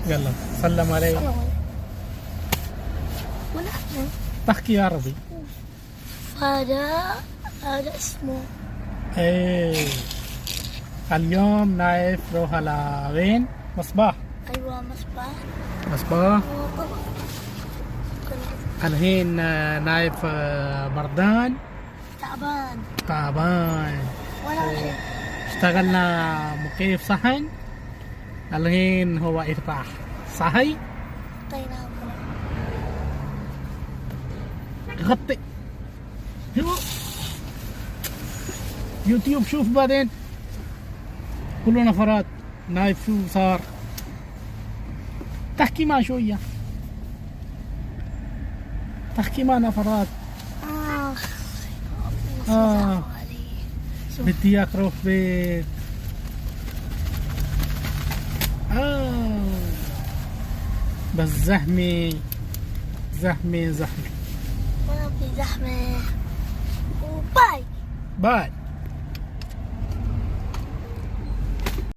يلا سلم عليه. السلام عليكم. ونحن تحكي عربي. هذا اسمه. ايه اليوم نايف روح على وين؟ مصباح. أيوة مصباح. مصباح. طبعا. الحين نايف بردان تعبان. ولا شيء. اشتغلنا مكيف صحن، الحين هو ارتاح صحي. حطيناه غطي يوتيوب شوف بعدين كله نفرات. نايف شو صار؟ تحكي مع شوية، تحكي مع نفرات. بدي اياك روح بيت. بس زحمة. ما في زحمة. وباي. باي.